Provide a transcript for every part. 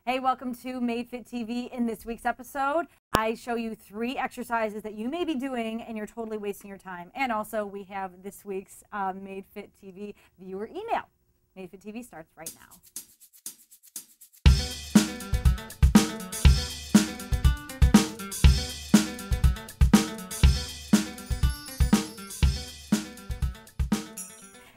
Hey, welcome to Made Fit TV. In this week's episode, I show you 3 exercises that you may be doing and you're totally wasting your time. And also, we have this week's Made Fit TV viewer email. Made Fit TV starts right now.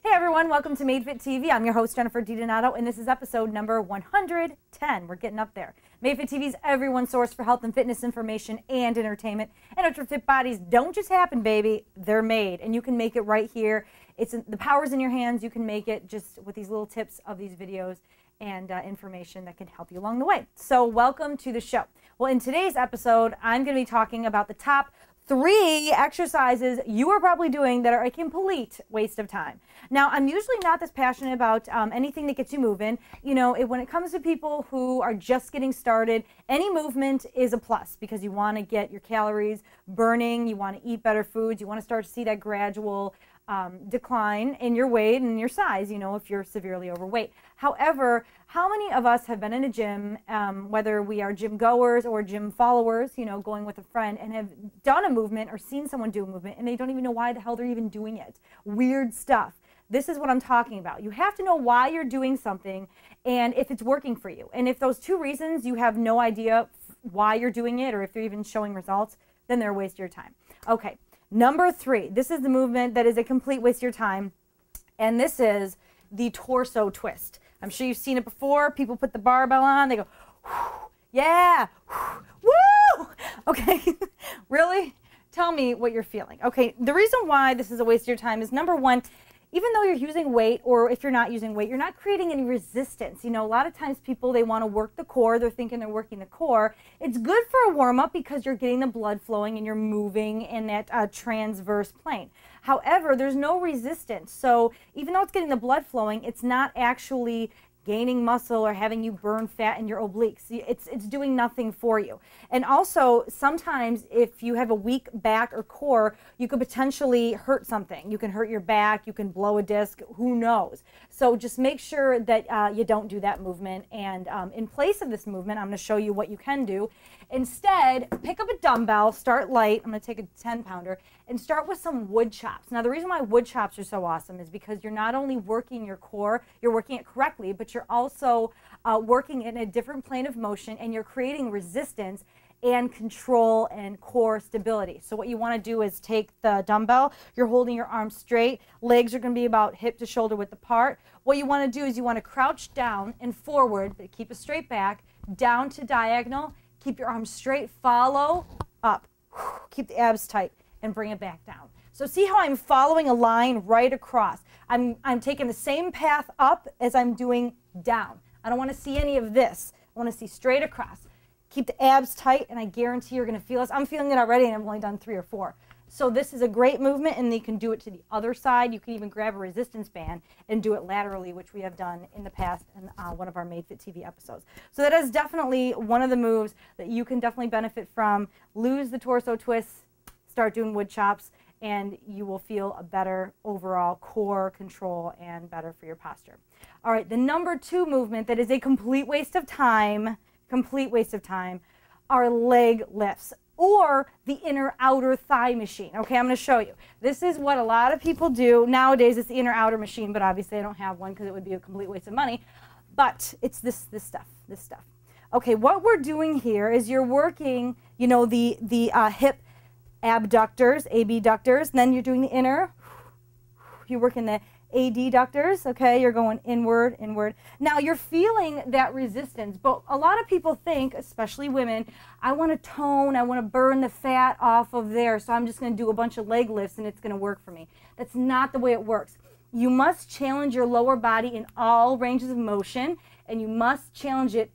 Hey everyone, welcome to Made Fit TV. I'm your host, Jennifer DiDonato, and this is episode number 110. We're getting up there. Made Fit TV is everyone's source for health and fitness information and entertainment. And ultra fit bodies don't just happen, baby. They're made, and you can make it right here. The power's in your hands. You can make it just with these little tips of these videos and information that can help you along the way. So welcome to the show. Well, in today's episode, I'm going to be talking about the top 3 exercises you are probably doing that are a complete waste of time. Now, I'm usually not this passionate about anything that gets you moving. You know, when it comes to people who are just getting started, any movement is a plus because you want to get your calories burning, you want to eat better foods, you want to start to see that gradual decline in your weight and your size, you know, if you're severely overweight. However, how many of us have been in a gym, whether we are gym goers or gym followers, you know, going with a friend and have done a movement or seen someone do a movement and they don't even know why the hell they're even doing it? Weird stuff. This is what I'm talking about. You have to know why you're doing something and if it's working for you. And if those 2 reasons you have no idea why you're doing it or if they're even showing results, then they're a waste of your time. Okay. Number 3, this is the movement that is a complete waste of your time, and this is the torso twist. I'm sure you've seen it before. People put the barbell on, they go, yeah, woo! Okay, really? Tell me what you're feeling. Okay, the reason why this is a waste of your time is, number 1, even though you're using weight, or if you're not using weight, you're not creating any resistance. You know, a lot of times people, they want to work the core. They're thinking they're working the core. It's good for a warm-up because you're getting the blood flowing and you're moving in that transverse plane. However, there's no resistance. So even though it's getting the blood flowing, it's not actually gaining muscle or having you burn fat in your obliques. It's doing nothing for you. And also, sometimes if you have a weak back or core, you could potentially hurt something. You can hurt your back, you can blow a disc, who knows. So just make sure that you don't do that movement. And in place of this movement, I'm going to show you what you can do. Instead, pick up a dumbbell, start light. I'm going to take a 10-pounder and start with some wood chops. Now, the reason why wood chops are so awesome is because you're not only working your core, you're working it correctly, but you're also working in a different plane of motion and you're creating resistance and control and core stability. So what you want to do is take the dumbbell, you're holding your arms straight, legs are going to be about hip to shoulder width apart. What you want to do is you want to crouch down and forward, but keep a straight back, down to diagonal, keep your arms straight, follow, up, keep the abs tight, and bring it back down. So see how I'm following a line right across. I'm taking the same path up as I'm doing down. I don't want to see any of this. I want to see straight across. Keep the abs tight, and I guarantee you're going to feel this. I'm feeling it already, and I've only done 3 or 4. So this is a great movement, and you can do it to the other side. You can even grab a resistance band and do it laterally, which we have done in the past in one of our Made Fit TV episodes. So that is definitely one of the moves that you can definitely benefit from. Lose the torso twists, start doing wood chops, and you will feel a better overall core control and better for your posture. All right, the number 2 movement that is a complete waste of time, are leg lifts, or the inner outer thigh machine. Okay, I'm going to show you. This is what a lot of people do. Nowadays, it's the inner outer machine, but obviously I don't have one because it would be a complete waste of money. But it's this stuff. Okay, what we're doing here is you're working, you know, the hip abductors, abductors, and then you're doing the inner. You're working the adductors, okay? You're going inward, inward. Now, you're feeling that resistance, but a lot of people think, especially women, I want to tone, I want to burn the fat off of there, so I'm just going to do a bunch of leg lifts and it's going to work for me. That's not the way it works. You must challenge your lower body in all ranges of motion, and you must challenge it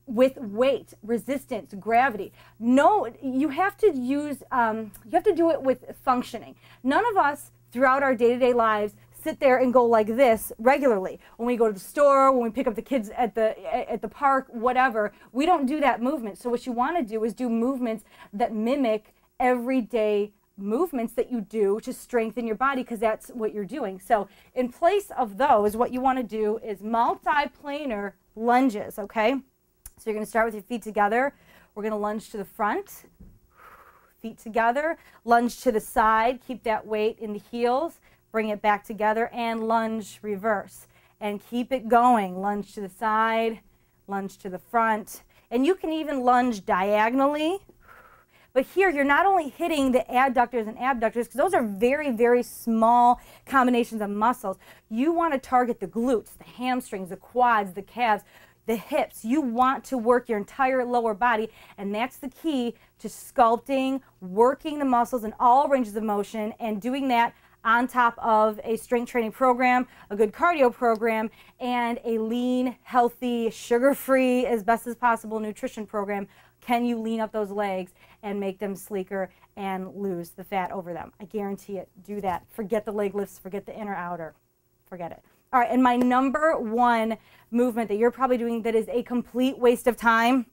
with weight, resistance, gravity. No, you have to use, you have to do it with functioning. None of us throughout our day-to-day lives sit there and go like this regularly. When we go to the store, when we pick up the kids at the park, whatever, we don't do that movement. So what you want to do is do movements that mimic everyday movements that you do to strengthen your body, because that's what you're doing. So in place of those, what you want to do is multi-planar lunges, okay? So you're going to start with your feet together. We're going to lunge to the front, feet together, lunge to the side, keep that weight in the heels, bring it back together, and lunge reverse. And keep it going, lunge to the side, lunge to the front. And you can even lunge diagonally. But here, you're not only hitting the adductors and abductors, because those are very, very small combinations of muscles. You want to target the glutes, the hamstrings, the quads, the calves, the hips. You want to work your entire lower body, and that's the key to sculpting, working the muscles in all ranges of motion, and doing that on top of a strength training program, a good cardio program, and a lean, healthy, sugar-free, as best as possible nutrition program. Can you lean up those legs and make them sleeker and lose the fat over them? I guarantee it. Do that. Forget the leg lifts. Forget the inner outer. Forget it. All right, and my number one movement that you're probably doing that is a complete waste of time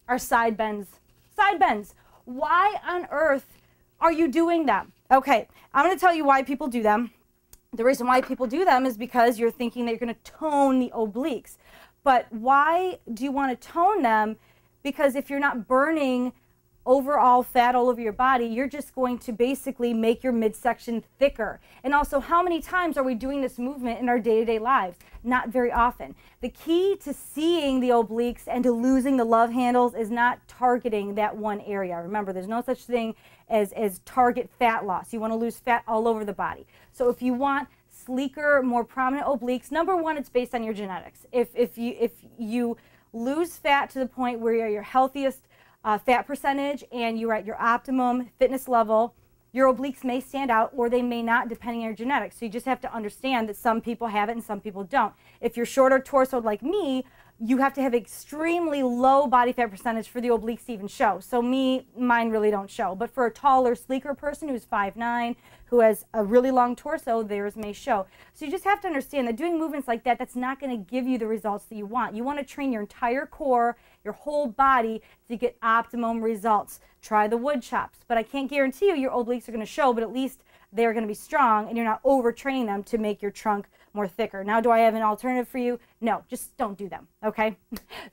are side bends. Side bends. Why on earth are you doing them? Okay, I'm going to tell you why people do them. The reason why people do them is because you're thinking that you're going to tone the obliques. But why do you want to tone them? Because if you're not burning overall fat all over your body, you're just going to basically make your midsection thicker. And also, how many times are we doing this movement in our day-to-day lives? Not very often. The key to seeing the obliques and to losing the love handles is not targeting that one area. Remember, there's no such thing as target fat loss. You want to lose fat all over the body. So if you want sleeker, more prominent obliques, number one, it's based on your genetics. If you lose fat to the point where you're your healthiest fat percentage and you're at your optimum fitness level, your obliques may stand out or they may not, depending on your genetics. So you just have to understand that some people have it and some people don't. If you're shorter torso like me, you have to have extremely low body fat percentage for the obliques to even show. So mine really don't show. But for a taller, sleeker person who's 5'9", who has a really long torso, theirs may show. So you just have to understand that doing movements like that, that's not going to give you the results that you want. You want to train your entire core, your whole body to get optimum results. Try the wood chops. But I can't guarantee you your obliques are going to show, but at least they're going to be strong and you're not overtraining them to make your trunk more thicker. Now, do I have an alternative for you? No, just don't do them, okay?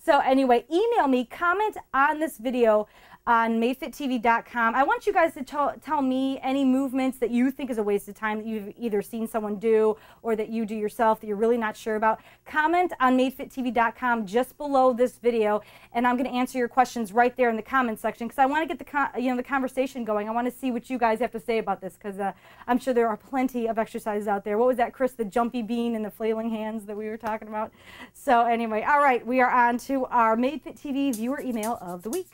So anyway, email me, comment on this video on madefittv.com. I want you guys to tell me any movements that you think is a waste of time that you've either seen someone do or that you do yourself that you're really not sure about. Comment on madefittv.com just below this video, and I'm going to answer your questions right there in the comment section because I want to get the conversation going. I want to see what you guys have to say about this because I'm sure there are plenty of exercises out there. What was that, Chris? The jumpy bean and the flailing hands that we were talking about. So anyway, all right, we are on to our MadeFitTV viewer email of the week.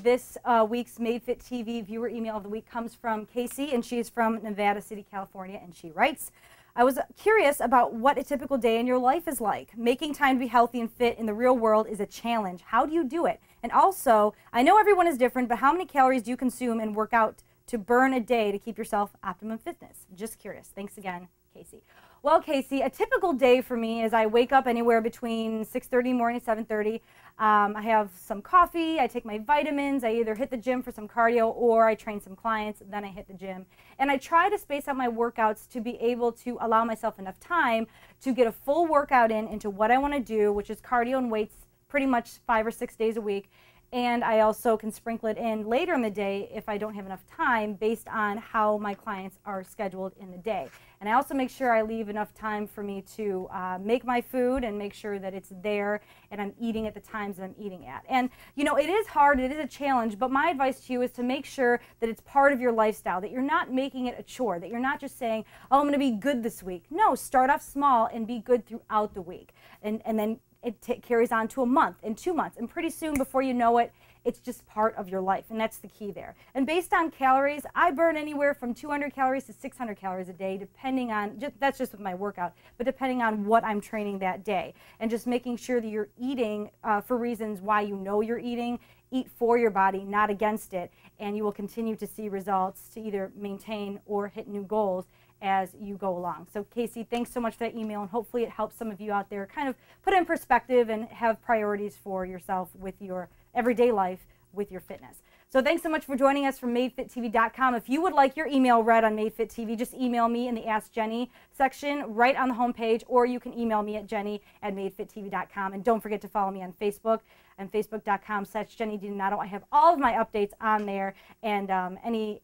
This week's MadeFitTV viewer email of the week comes from Casey, and she is from Nevada City, California, and she writes, I was curious about what a typical day in your life is like. Making time to be healthy and fit in the real world is a challenge. How do you do it? And also, I know everyone is different, but how many calories do you consume and work out to burn a day to keep yourself optimum fitness? Just curious. Thanks again, Casey. Well, Casey, a typical day for me is I wake up anywhere between 6:30 morning to 7:30. I have some coffee, I take my vitamins, I either hit the gym for some cardio or I train some clients, then I hit the gym. And I try to space out my workouts to be able to allow myself enough time to get a full workout into what I want to do, which is cardio and weights pretty much 5 or 6 days a week. And I also can sprinkle it in later in the day if I don't have enough time based on how my clients are scheduled in the day. And I also make sure I leave enough time for me to make my food and make sure that it's there and I'm eating at the times that I'm eating at. And you know, it is hard, it is a challenge, but my advice to you is to make sure that it's part of your lifestyle, that you're not making it a chore, that you're not just saying, oh, I'm going to be good this week. No, start off small and be good throughout the week. And then it carries on to a month and 2 months, and pretty soon, before you know it, it's just part of your life, and that's the key there. And based on calories, I burn anywhere from 200 calories to 600 calories a day, depending on, that's just with my workout, but depending on what I'm training that day. And just making sure that you're eating for reasons why you know you're eating. Eat for your body, not against it, and you will continue to see results to either maintain or hit new goals as you go along. So Casey, thanks so much for that email, and hopefully it helps some of you out there kind of put in perspective and have priorities for yourself with your everyday life with your fitness. So thanks so much for joining us from MadeFitTV.com. If you would like your email read on MadeFit TV, just email me in the Ask Jenny section right on the homepage, or you can email me at jenny@MadeFitTV.com. And don't forget to follow me on Facebook and Facebook.com/JennyDiDonato. I have all of my updates on there, and any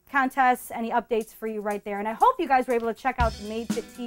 contests, any updates for you right there. And I hope you guys were able to check out the MadeFit TV